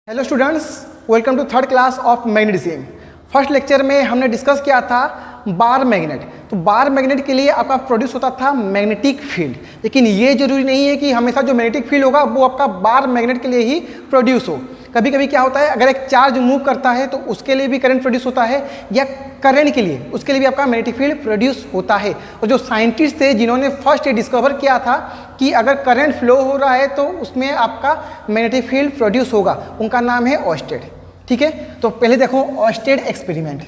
Hello students, welcome to third class of magnetism. First lecture में हमने discuss किया था बार मैग्नेट। तो बार मैग्नेट के लिए आपका प्रोड्यूस होता था मैग्नेटिक फील्ड, लेकिन ये जरूरी नहीं है कि हमेशा जो मैग्नेटिक फील्ड होगा वो आपका बार मैग्नेट के लिए ही प्रोड्यूस हो। कभी कभी क्या होता है, अगर एक चार्ज मूव करता है तो उसके लिए भी करंट प्रोड्यूस होता है, या करंट के लिए उसके लिए भी आपका मैग्नेटिक फील्ड प्रोड्यूस होता है। और जो साइंटिस्ट थे जिन्होंने फर्स्ट ये डिस्कवर किया था कि अगर करंट फ्लो हो रहा है तो उसमें आपका मैग्नेटिक फील्ड प्रोड्यूस होगा, उनका नाम है ऑर्स्टेड। ठीक है, तो पहले देखो ऑर्स्टेड एक्सपेरिमेंट।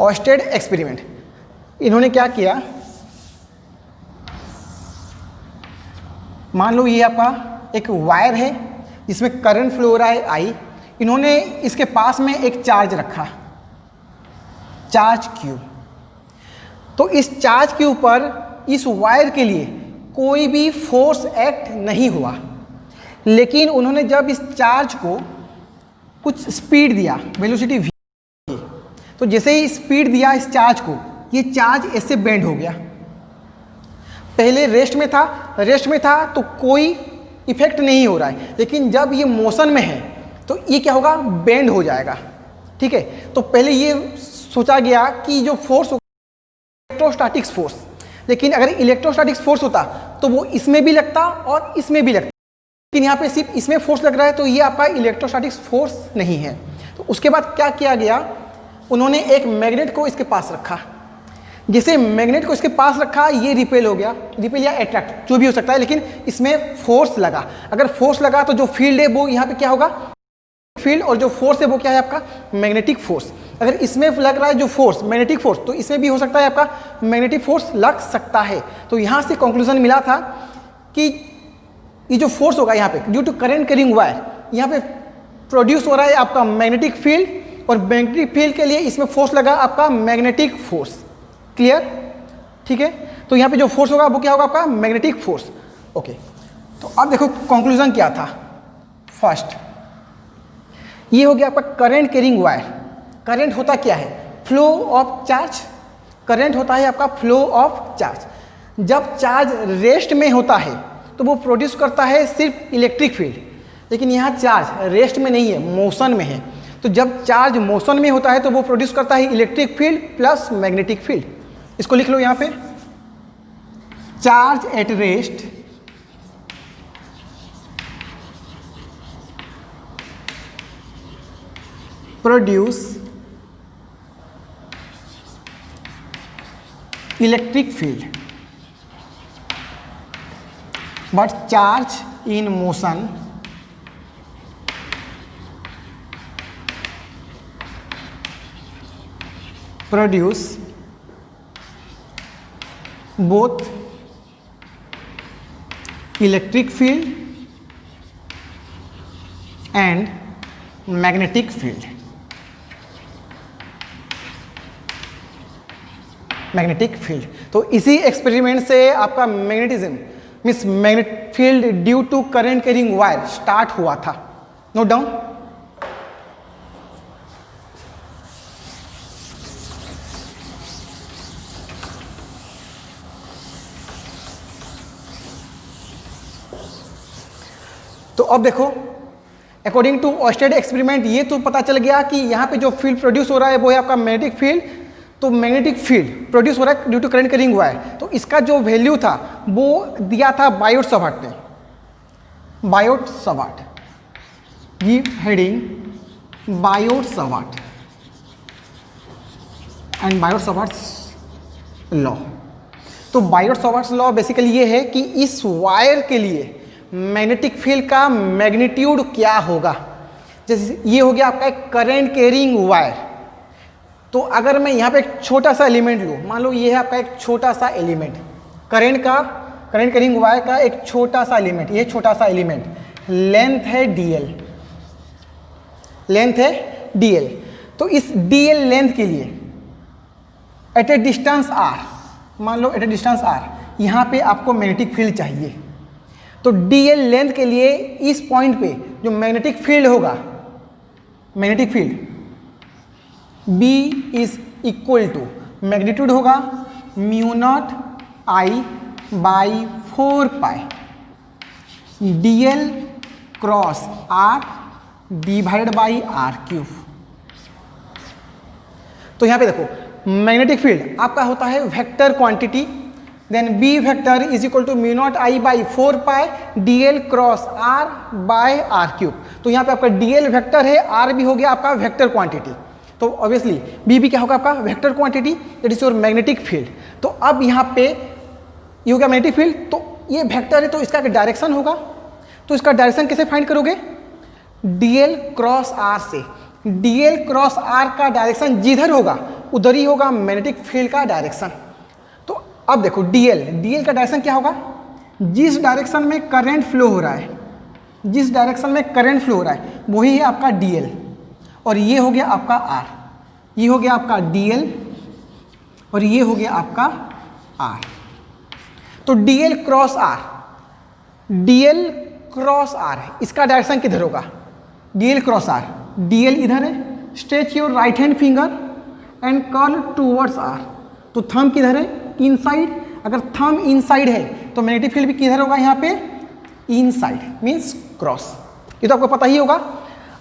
ऑर्स्टेड एक्सपेरिमेंट, इन्होंने क्या किया, मान लो ये आपका एक वायर है जिसमें करंट फ्लो हो रहा है आई। इन्होंने इसके पास में एक चार्ज रखा, चार्ज क्यू। तो इस चार्ज के ऊपर इस वायर के लिए कोई भी फोर्स एक्ट नहीं हुआ, लेकिन उन्होंने जब इस चार्ज को कुछ स्पीड दिया, वेलोसिटी v, तो जैसे ही स्पीड दिया इस चार्ज को, ये चार्ज ऐसे बेंड हो गया। पहले रेस्ट में था तो कोई इफेक्ट नहीं हो रहा है, लेकिन जब ये मोशन में है तो ये क्या होगा, बेंड हो जाएगा। ठीक है, तो पहले ये सोचा गया कि जो फोर्स होगा इलेक्ट्रोस्टैटिक्स फोर्स, लेकिन अगर इलेक्ट्रोस्टैटिक्स फोर्स होता तो वो इसमें भी लगता और इसमें भी लगता, लेकिन यहाँ पे सिर्फ इसमें फोर्स लग रहा है, तो ये आपका इलेक्ट्रोस्टैटिक्स फोर्स नहीं है। तो उसके बाद क्या किया गया, उन्होंने एक मैग्नेट को इसके पास रखा। जैसे मैग्नेट को इसके पास रखा, ये रिपेल हो गया, रिपेल या अट्रैक्ट जो भी हो सकता है, लेकिन इसमें फोर्स लगा। अगर फोर्स लगा तो जो फील्ड है वो यहाँ पे क्या होगा, फील्ड, और जो फोर्स है वो क्या है आपका मैग्नेटिक फोर्स। अगर इसमें लग रहा है जो फोर्स मैग्नेटिक फोर्स, तो इसमें भी हो सकता है आपका मैग्नेटिक फोर्स लग सकता है। तो यहाँ से कंक्लूजन मिला था कि ये जो फोर्स होगा यहाँ पे due to current carrying wire, यहाँ पे प्रोड्यूस हो रहा है आपका मैग्नेटिक फील्ड, और मैग्नेटिक फील्ड के लिए इसमें फोर्स लगा आपका मैग्नेटिक फोर्स। क्लियर? ठीक है, तो यहाँ पे जो फोर्स होगा वो क्या होगा आपका मैग्नेटिक फोर्स। ओके, तो अब देखो कंक्लूजन क्या था। फर्स्ट ये हो गया आपका करंट कैरिंग वायर। करंट होता क्या है, फ्लो ऑफ चार्ज। करंट होता है आपका फ्लो ऑफ चार्ज। जब चार्ज रेस्ट में होता है तो वो प्रोड्यूस करता है सिर्फ इलेक्ट्रिक फील्ड, लेकिन यहाँ चार्ज रेस्ट में नहीं है, मोशन में है। तो जब चार्ज मोशन में होता है तो वो प्रोड्यूस करता है electric field plus magnetic field. इसको लिख लो यहाँ पे, charge at rest produce electric field, but charge in motion produce both electric field and magnetic field. Magnetic field, तो इसी एक्सपेरिमेंट से आपका magnetism means magnetic field due to current carrying wire start हुआ था। Note down. तो अब देखो, according to Orsted experiment ये तो पता चल गया कि यहाँ पे जो फील्ड प्रोड्यूस हो रहा है वो है आपका मैग्नेटिक फील्ड। तो मैग्नेटिक फील्ड प्रोड्यूस हो रहा है due to current carrying wire. तो इसका जो वैल्यू था वो दिया था बायोट-सावर्ट ने। Biot-Savart, give heading Biot-Savart and Biot-Savart law. तो बायोट-सावर्ट लॉ बेसिकली ये है कि इस वायर के लिए मैग्नेटिक फील्ड का मैग्नीट्यूड क्या होगा। जैसे ये हो गया आपका एक करंट कैरिंग वायर, तो अगर मैं यहाँ पे एक छोटा सा एलिमेंट लूँ, मान लो ये है आपका एक छोटा सा एलिमेंट, करंट कैरिंग वायर का एक छोटा सा एलिमेंट, ये छोटा सा एलिमेंट, लेंथ है dl, लेंथ है dl। तो इस dl लेंथ के लिए एट ए डिस्टेंस r, मान लो एट ए डिस्टेंस r, यहाँ पे आपको मैग्नेटिक फील्ड चाहिए। तो dl लेंथ के लिए इस पॉइंट पे जो मैग्नेटिक फील्ड होगा, magnetic field B is equal to magnitude होगा mu naught I by 4 pi dl cross r divided by r cube. तो यहाँ पे देखो मैग्नेटिक फील्ड आपका होता है vector quantity, then B vector is equal to mu naught I by 4 pi dl cross r by r cube. तो यहाँ पे आपका dl वेक्टर है, r भी हो गया आपका वेक्टर क्वांटिटी, तो ऑब्वियसली बी भी क्या होगा आपका vector quantity, that is your magnetic field. तो अब यहाँ पे ये हो गया मैग्नेटिक फील्ड, तो ये वेक्टर है तो इसका डायरेक्शन होगा, तो इसका डायरेक्शन कैसे फाइंड करोगे, dl क्रॉस r से। dl क्रॉस r का डायरेक्शन जिधर होगा उधर ही होगा मैग्नेटिक फील्ड का डायरेक्शन। तो अब देखो dl का डायरेक्शन क्या होगा, जिस डायरेक्शन में करंट फ्लो हो रहा है, जिस डायरेक्शन में करंट फ्लो हो रहा है वही है आपका dl, और ये हो गया आपका r, ये हो गया आपका dl और ये हो गया आपका r। तो dl क्रॉस r है, इसका डायरेक्शन किधर होगा, dl क्रॉस r, dl इधर है, stretch your right hand finger and curl towards r। तो थंब किधर है, इनसाइड, अगर थंब इनसाइड है तो मैग्नेटिक फील्ड भी किधर होगा, यहाँ पे इनसाइड मींस क्रॉस, ये तो आपको पता ही होगा।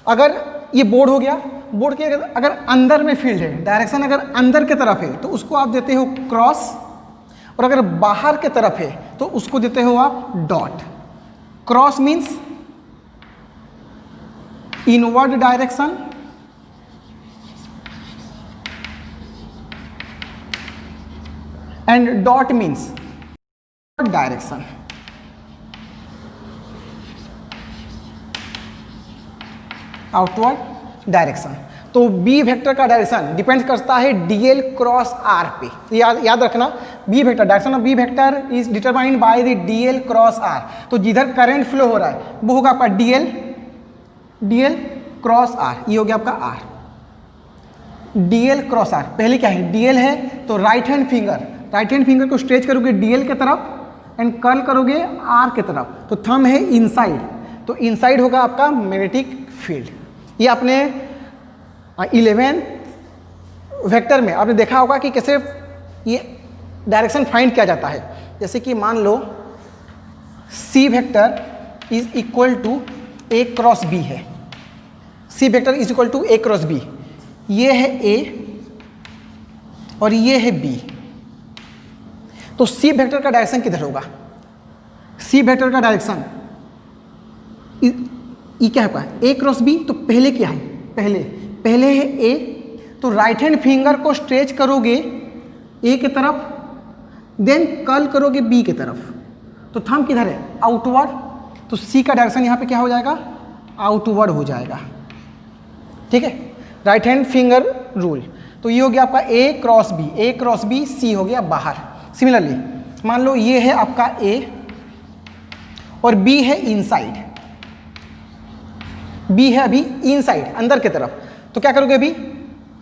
अगर ये बोर्ड हो गया, बोर्ड के अगर अंदर में फील्ड है, डायरेक्शन अगर अंदर के तरफ है तो उसको आप देते हो क्रॉस, और अगर बाहर के तरफ है तो उसको देते हो आप dot. Cross means inward direction, and dot means direction. Outward direction. तो बी वेक्टर का डायरेक्शन डिपेंड करता है dl क्रॉस r पे, याद रखना, B vector, direction of B vector is determined by the dl cross r। तो जिधर current flow हो रहा है वो होगा आपका dl क्रॉस r, ये हो गया आपका r, dl क्रॉस r। पहले क्या है, dl है तो राइट हैंड फिंगर को स्ट्रेच करोगे dl के तरफ एंड कर्ल करोगे r के तरफ, तो थंब है इनसाइड, तो इनसाइड होगा आपका मैग्नेटिक फील्ड। ये आपने 11 वेक्टर में आपने देखा होगा कि कैसे ये डायरेक्शन फाइंड किया जाता है। जैसे कि मान लो C vector is equal to A cross B है, C vector is equal to A cross B, ये है ए और ये है बी। तो सी वेक्टर का डायरेक्शन किधर होगा, सी वेक्टर का डायरेक्शन ये क्या होगा, ए क्रॉस बी। तो पहले क्या है, पहले है ए, तो राइट हैंड फिंगर को स्ट्रेच करोगे ए की तरफ, देन कर्ल करोगे बी की तरफ, तो थंब किधर है, आउटवर्ड। तो सी का डायरेक्शन यहाँ पे क्या हो जाएगा, आउटवर्ड हो जाएगा, ठीक है, राइट हैंड फिंगर रूल। तो ये हो गया आपका ए क्रॉस बी, सी हो गया बाहर। सिमिलरली मान लो ये है आपका ए और बी है इनसाइड, बी है अभी इनसाइड अंदर के तरफ, तो क्या करोगे, अभी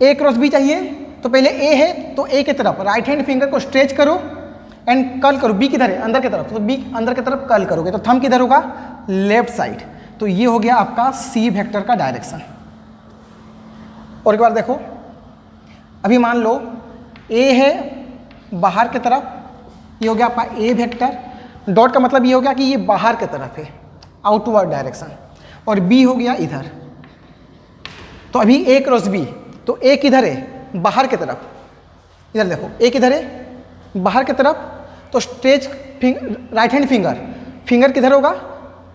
ए क्रॉस बी चाहिए, तो पहले ए है तो ए की तरफ राइट हैंड फिंगर को स्ट्रेच करो एंड कर्ल करो, बी किधर है, अंदर की तरफ, तो बी अंदर की तरफ कर्ल करोगे, तो थंब किधर होगा, लेफ्ट साइड। तो ये हो गया आपका सी वेक्टर का डायरेक्शन। और एक बार देखो, अभी मान लो ए है बाहर की तरफ, ये हो गया आपका ए वेक्टर, डॉट का मतलब ये हो गया कि ये बाहर की तरफ है, आउटवर्ड डायरेक्शन, और बी हो गया इधर। तो अभी ए क्रॉस बी, तो ए किधर है, बाहर की तरफ, इधर देखो ए किधर है, बाहर की तरफ, तो स्ट्रेच राइट हैंड फिंगर किधर होगा,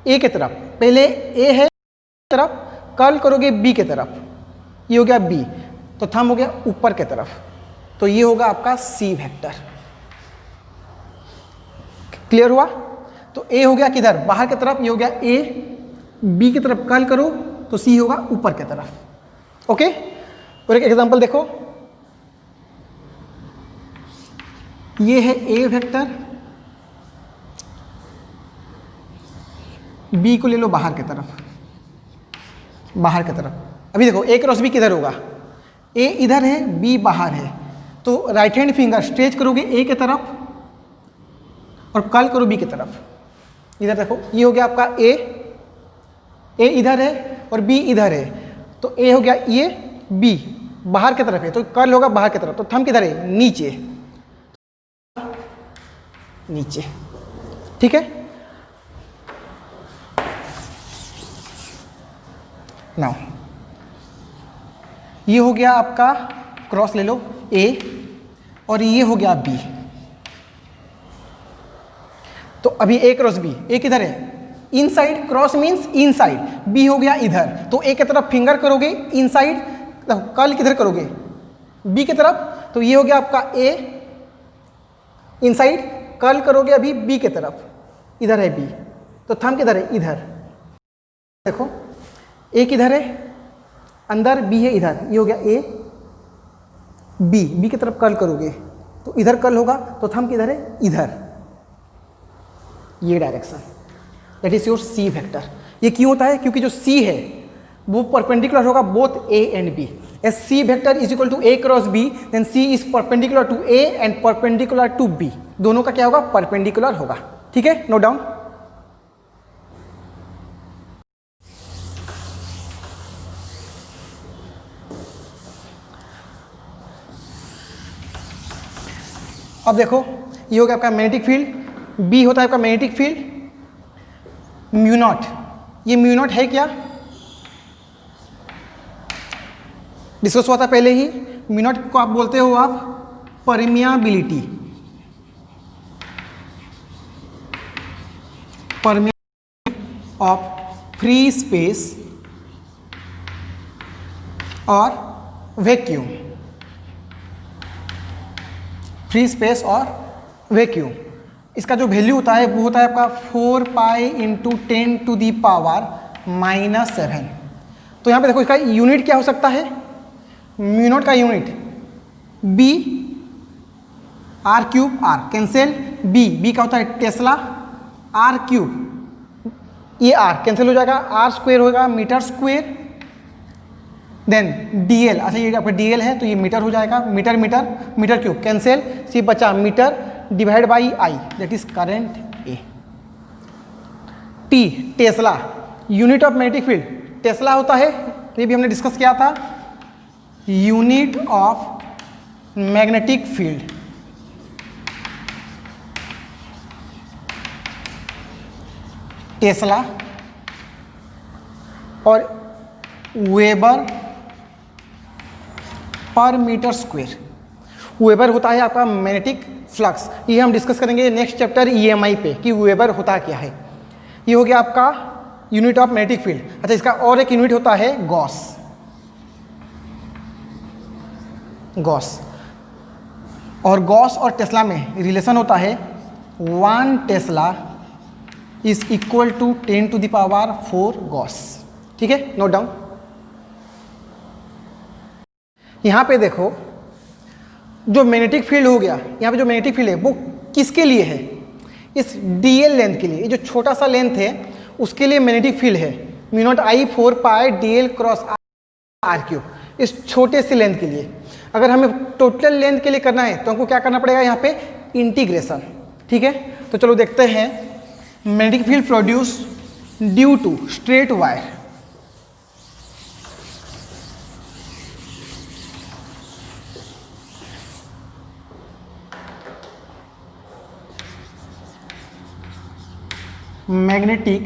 ए की तरफ, पहले ए है तरफ, कर्ल करोगे बी की तरफ, ये हो गया बी, तो थंब हो गया ऊपर की तरफ, तो ये होगा आपका सी वेक्टर। क्लियर हुआ। तो ए हो गया किधर, बाहर की तरफ, ये हो गया ए, बी की तरफ कर्ल करो तो सी होगा ऊपर की तरफ। ओके, और एक एग्जांपल देखो, ये है ए वेक्टर, बी को ले लो बाहर की तरफ, अभी देखो ए क्रॉस बी किधर होगा, ए इधर है बी बाहर है, तो राइट हैंड फिंगर स्ट्रेच करोगे ए की तरफ और कर्ल करो बी की तरफ, इधर देखो ये हो गया आपका ए इधर है और बी इधर है, तो ए हो गया ये, बी बाहर की तरफ है तो कर्ल होगा बाहर की तरफ, तो थंब किधर है, नीचे, नीचे, ठीक है। नाउ ये हो गया आपका, क्रॉस ले लो ए, और ये हो गया बी। तो अभी ए क्रॉस बी, ए किधर है, inside, cross means inside, B हो गया इधर, तो ए की तरफ फिंगर करोगे इनसाइड, कर्ल किधर करोगे, बी की तरफ, तो ये हो गया आपका ए इनसाइड, कर्ल करोगे अभी बी की तरफ, इधर है बी, तो थंब किधर है, इधर। देखो ए किधर है, अंदर, बी है इधर, ये हो गया ए, बी, बी की तरफ कर्ल करोगे तो इधर कर्ल होगा, तो थंब किधर है, इधर, ये direction, that is your C vector. ये क्यों होता है, क्योंकि जो सी है वो परपेंडिकुलर होगा both A and B. As C vector is equal to A cross B, then C is perpendicular to A and perpendicular to B, दोनों का क्या होगा, परपेंडिकुलर होगा, ठीक है, नोट डाउन। अब देखो ये हो गया आपका मैग्नेटिक फील्ड, बी होता है आपका मैग्नेटिक फील्ड म्यू नॉट। ये म्यू नॉट है क्या, डिस्कस हुआ था पहले ही। म्यू नॉट को आप बोलते हो आप permeability, permeability of free space और वैक्यूम, फ्री स्पेस और वैक्यूम। इसका जो वैल्यू होता है वो होता है आपका 4 पाई इंटू 10⁻⁻⁷। तो यहाँ पे देखो इसका यूनिट क्या हो सकता है, म्यू नॉट का unit B R cube, R cancel, B का होता है टेस्ला, आर क्यूब, ये आर कैंसिल हो जाएगा, आर स्क्वायर होगा मीटर स्क्वायर, देन डीएल, अच्छा ये आपका डीएल है तो ये मीटर हो जाएगा, meter meter meter cube cancel, C बचा meter divide by I, that is current A. T tesla, unit of magnetic field tesla होता है, ये भी हमने डिस्कस किया था, unit of magnetic field tesla, और weber per meter square. Weber होता है आपका मैग्नेटिक फ्लक्स, ये हम डिस्कस करेंगे नेक्स्ट चैप्टर ईएमआई पे कि वेबर होता क्या है। ये हो गया आपका यूनिट ऑफ मैग्नेटिक फील्ड। अच्छा इसका और एक यूनिट होता है गॉस, गॉस, और गॉस और टेस्ला में रिलेशन होता है 1 tesla is equal to 10⁴ gauss, ठीक है, नोट डाउन। यहाँ पे देखो जो मैग्नेटिक फील्ड हो गया, यहाँ पे जो मैग्नेटिक फील्ड है वो किसके लिए है, इस डीएल लेंथ के लिए, ये जो छोटा सा लेंथ है उसके लिए मैग्नेटिक फील्ड है mu naught I 4 pi DL cross R cube, इस छोटे से लेंथ के लिए। अगर हमें टोटल लेंथ के लिए करना है तो हमको क्या करना पड़ेगा, यहाँ पे इंटीग्रेशन, ठीक है। तो चलो देखते हैं magnetic field produce due to straight wire, magnetic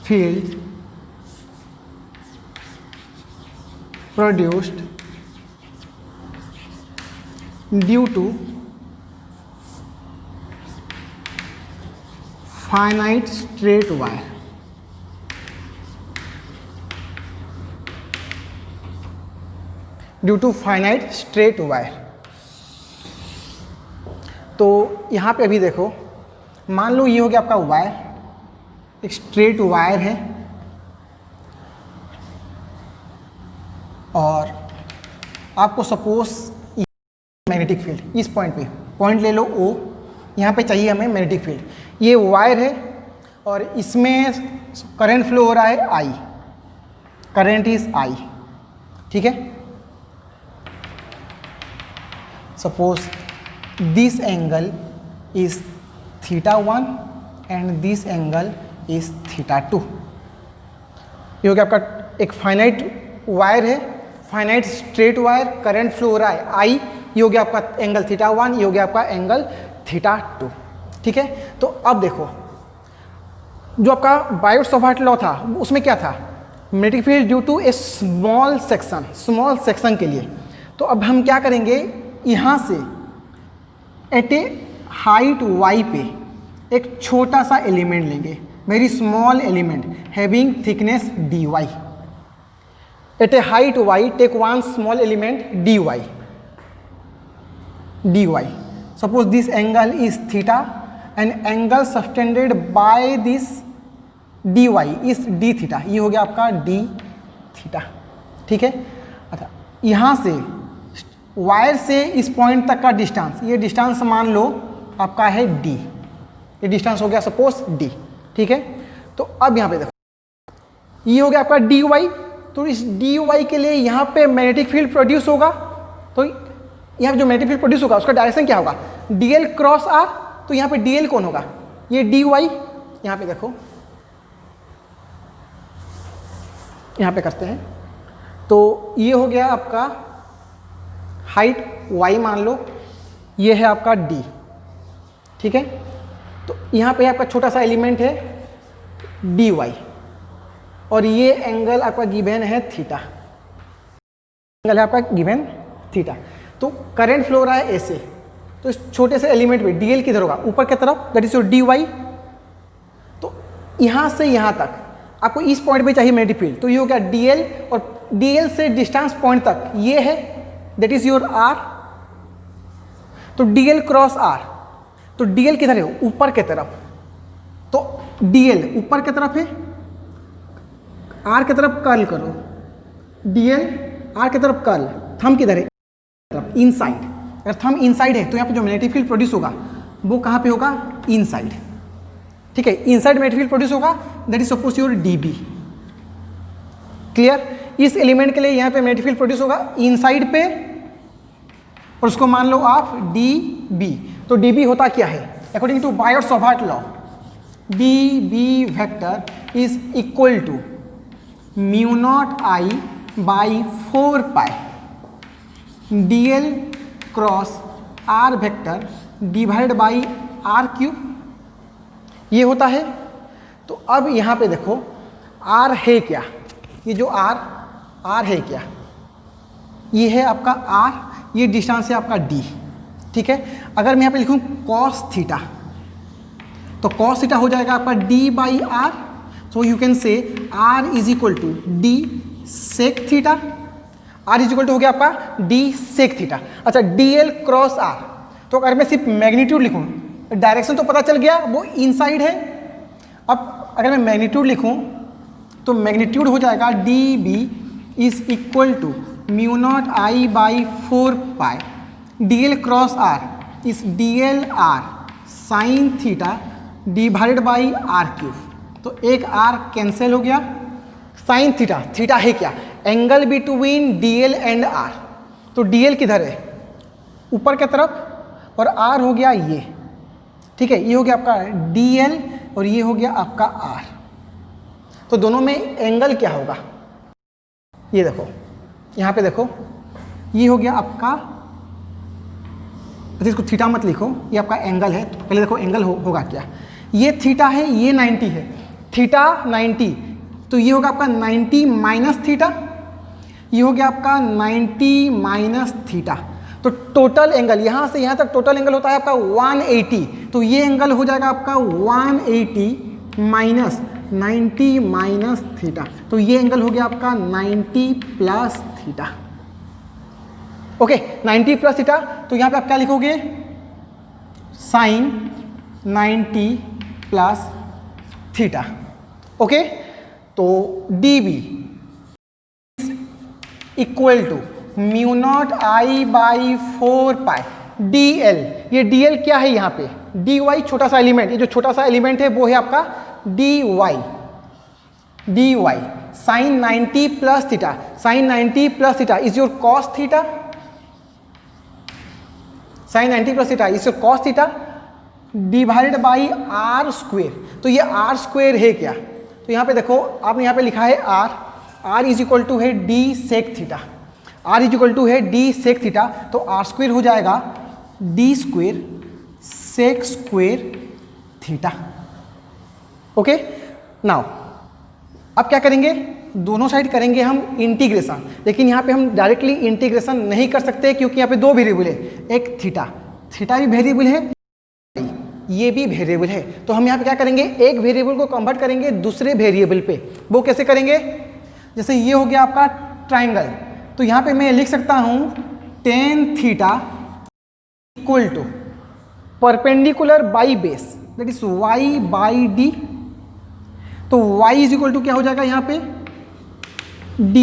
field produced due to finite straight wire, due to finite straight wire. तो यहाँ पे अभी देखो, मान लो ये हो गया आपका वायर, एक स्ट्रेट वायर है, और आपको सपोज मैग्नेटिक फील्ड इस पॉइंट पे, पॉइंट ले लो O, यहाँ पे चाहिए हमें मैग्नेटिक फील्ड, ये वायर है और इसमें करंट फ्लो हो रहा है I, करंट इज I, ठीक है। Suppose this angle is θ1 and this angle is θ2, ये हो गया आपका एक फाइनाइट वायर है, finite straight wire, current flow हो रहा है आई, ये हो गया आपका एंगल थीटा 1, ये हो गया आपका एंगल थीटा 2। ठीक है, तो अब देखो जो आपका बायोट-सावर्ट लॉ था उसमें क्या था, magnetic field due to a small section के लिए। तो अब हम क्या करेंगे, यहाँ से एट ए हाइट y पे एक छोटा सा एलिमेंट लेंगे, very small element having thickness dy। At a height y take one small element dy। Suppose this angle is theta and angle subtended by this dy is d theta, ये हो गया आपका d theta. ठीक है, अच्छा यहाँ से wire से इस पॉइंट तक का डिस्टेंस, ये डिस्टेंस मान लो आपका है d, ये डिस्टेंस हो गया सपोज d। ठीक है, तो अब यहाँ पे देखो ये हो गया आपका dy, तो इस dy के लिए यहाँ पे मैग्नेटिक फील्ड प्रोड्यूस होगा, तो यहाँ पे जो मैग्नेटिक फील्ड प्रोड्यूस होगा उसका डायरेक्शन क्या होगा, dl क्रॉस r। तो यहाँ पे dl कौन होगा, ये dy, यहाँ पे देखो, यहाँ पे करते हैं, तो ये हो गया आपका हाइट y मान लो, ये है आपका d। ठीक है, तो यहाँ पे आपका छोटा सा एलिमेंट है dy और ये एंगल आपका गिवन है थीटा, एंगल है आपका गिवन थीटा। तो करंट फ्लो रहा है ऐसे, तो इस छोटे से एलिमेंट पे dl किधर होगा, ऊपर की तरफ, दैट इज योर dy। तो यहाँ से यहाँ तक आपको इस पॉइंट पे चाहिए मैग्नेटिक फील्ड, तो ये हो गया dl, और dl से डिस्टेंस पॉइंट तक ये है, दैट इज योर r। तो dl क्रॉस r, तो dl किधर है, ऊपर की तरफ, तो dl ऊपर की तरफ है, r की तरफ कर्ल करो, dl r की तरफ कर्ल, थंब किधर है, इनसाइड। अगर थंब इनसाइड है तो यहाँ पे जो मैग्नेटिक फील्ड प्रोड्यूस होगा वो कहाँ पे होगा, इनसाइड। ठीक है, इनसाइड मैग्नेटिक फील्ड प्रोड्यूस होगा, that is suppose your dB। Clear, इस एलिमेंट के लिए यहाँ पे मैग्नेटिक फील्ड प्रोड्यूस होगा इनसाइड पे, और उसको मान लो आप dB। तो dB होता क्या है, according to Biot Savart law, dB vector is equal to mu naught I by 4 pi dl cross r vector divide by r cube, ये होता है। तो अब यहाँ पे देखो r है क्या, ये जो r है क्या, ये है आपका r, ये डिस्टेंस है आपका d। ठीक है, अगर मैं यहाँ पे लिखूँ cos थीटा, तो cos थीटा हो जाएगा आपका d by r। So you can say r is equal to d sec theta, r is equal to हो गया आपका d सेक थीटा। अच्छा dl क्रॉस r, तो अगर मैं सिर्फ मैग्नीट्यूड लिखूँ, डायरेक्शन तो पता चल गया वो इनसाइड है। अब अगर मैं मैग्नीट्यूड लिखूँ तो मैग्नीट्यूड हो जाएगा dB is equal to mu naught I by 4 pi dl cross r is dl r sine theta divide by r cube. तो एक r कैंसिल हो गया, साइन थीटा, थीटा है क्या, angle between dl and r। तो dl किधर है, ऊपर की तरफ, और r हो गया ये। ठीक है, ये हो गया आपका dl और ये हो गया आपका r। तो दोनों में एंगल क्या होगा, ये देखो, यहाँ पे देखो, ये हो गया आपका, इसको थीटा मत लिखो, ये आपका एंगल है। तो पहले देखो एंगल होगा क्या, ये थीटा है, ये 90 है, थीटा 90, तो ये होगा आपका 90 माइनस थीटा, ये हो गया आपका 90 माइनस थीटा। तो टोटल एंगल यहाँ से यहाँ तक टोटल एंगल होता है आपका 180, तो ये एंगल हो जाएगा आपका 180 माइनस 90 माइनस थीटा, तो ये एंगल हो गया आपका 90 plus theta. Okay, 90 plus theta, तो यहाँ पे आप क्या लिखोगे, साइन 90 प्लस थीटा। ओके, तो dB equal to mu naught I by 4 pi dl, ये dl क्या है यहाँ पे, dy छोटा सा एलिमेंट, ये जो छोटा सा एलिमेंट है वो है आपका dy sine 90 plus theta, sine 90 plus theta is your cos theta, sine 90 plus theta is your cos theta divided by r square. तो ये r स्क्वेयर है क्या, तो यहाँ पे देखो आपने यहाँ पे लिखा है r, R is equal to है D sec theta, R is equal to है डी सेक थीटा, तो आर स्क्वेयर हो जाएगा D square sec square theta. Okay, now अब क्या करेंगे, दोनों साइड करेंगे हम इंटीग्रेशन, लेकिन यहाँ पे हम डायरेक्टली इंटीग्रेशन नहीं कर सकते क्योंकि यहाँ पे दो वेरिएबल है, एक थीटा, थीटा भी वेरिएबल है, ये भी वेरिएबल है। तो हम यहाँ पे क्या करेंगे, एक वेरिएबल को कन्वर्ट करेंगे दूसरे वेरिएबल पे। वो कैसे करेंगे, जैसे ये हो गया आपका ट्राइंगल, तो यहाँ पे मैं लिख सकता हूँ tan theta equal to perpendicular by base that is Y by D. तो y इज इक्वल टू क्या हो जाएगा यहाँ पे d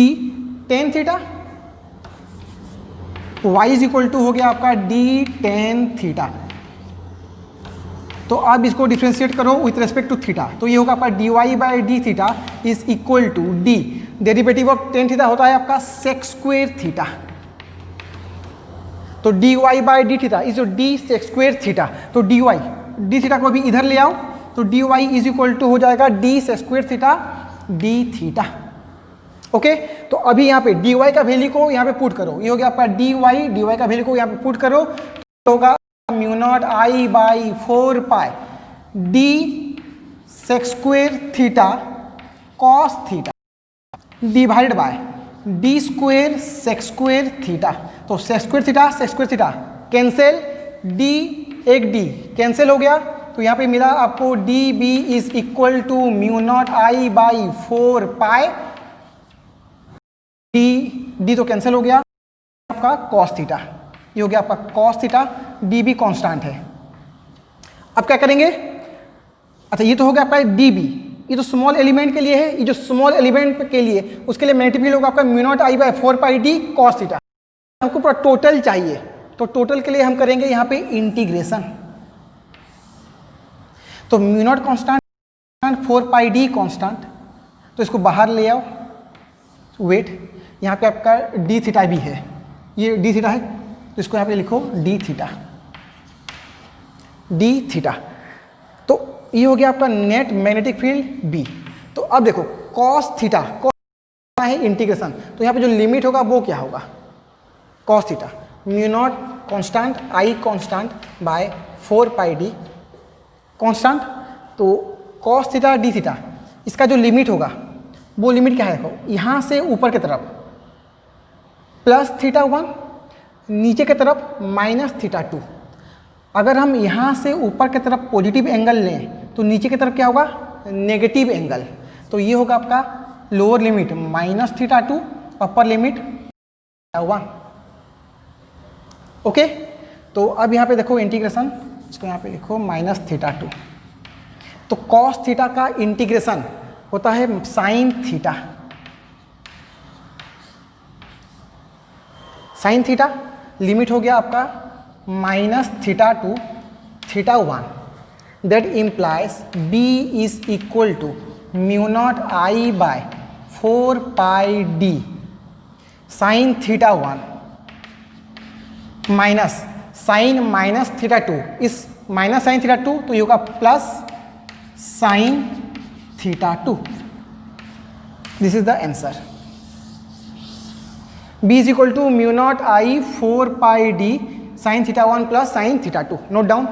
tan theta, y is equal to हो गया आपका d टेन थीटा। तो आप इसको डिफ्रेंशिएट करो विथ रेस्पेक्ट टू थीटा, तो ये होगा आपका dy by D theta is equal to d, derivative of tan theta होता है आपका सेक स्क्वेयर थीटा। तो dy by D theta is d sec square theta, तो डी थीटा को भी इधर ले आओ, तो dy इज इक्वल टू हो जाएगा d sec square theta d theta. Okay, तो अभी यहाँ पे dy का वैल्यू को यहाँ पे पुट करो, ये हो गया आपका dy का वैल्यू को यहाँ पे पुट करो, तो होगा mu naught I by 4 pi d sec square theta cos theta divided by d square sec square theta. तो sec square theta cancel, d एक d कैंसिल हो गया, तो यहाँ पे मिला आपको D B is equal to mu naught I by 4 pi D तो कैंसिल हो गया आपका कॉस थीटा, ये हो गया आपका cos theta, D B constant है। अब क्या करेंगे, अच्छा ये तो हो गया आपका डी बी, ये तो स्मॉल एलिमेंट के लिए है, ये जो स्मॉल एलिमेंट के लिए उसके लिए मल्टीप्लाई होगा आपका mu naught I by 4 pi D cos theta. हमको पूरा टोटल चाहिए, तो टोटल के लिए हम करेंगे यहाँ पे इंटीग्रेशन, तो mu naught constant 4 pi D constant, तो इसको बाहर ले आओ, वेट यहाँ पे आपका डी थीटा भी है, ये डी थीटा है, तो इसको यहाँ पे लिखो डी थीटा। तो ये हो गया आपका नेट मैग्नेटिक फील्ड बी। तो अब देखो कॉस थीटा है इंटीग्रेशन, तो यहाँ पे जो लिमिट होगा वो क्या होगा, cos theta mu naught constant I constant by 4 pi D constant, तो कॉस थीटा डी थीटा इसका जो लिमिट होगा वो लिमिट क्या है, देखो यहाँ से ऊपर की तरफ प्लस थीटा 1, नीचे की तरफ माइनस थीटा 2। अगर हम यहाँ से ऊपर की तरफ पॉजिटिव एंगल लें तो नीचे की तरफ क्या होगा, नेगेटिव एंगल, तो ये होगा आपका lower limit minus theta 2, upper limit theta 1। Okay, तो अब यहाँ पे देखो इंटीग्रेशन, इसको यहाँ पे लिखो माइनस थीटा 2, तो कॉस थीटा का इंटीग्रेशन होता है sine theta, sine theta limit हो गया आपका minus theta 2 theta 1, that implies b is equal to mu naught I by 4 pi D sine theta 1 minus sine minus theta 2, इस minus sine theta 2 तो ये होगा plus sine theta 2। This is the answer, b is equal to mu naught I 4 pi D sine theta 1 plus sine theta 2। Note down.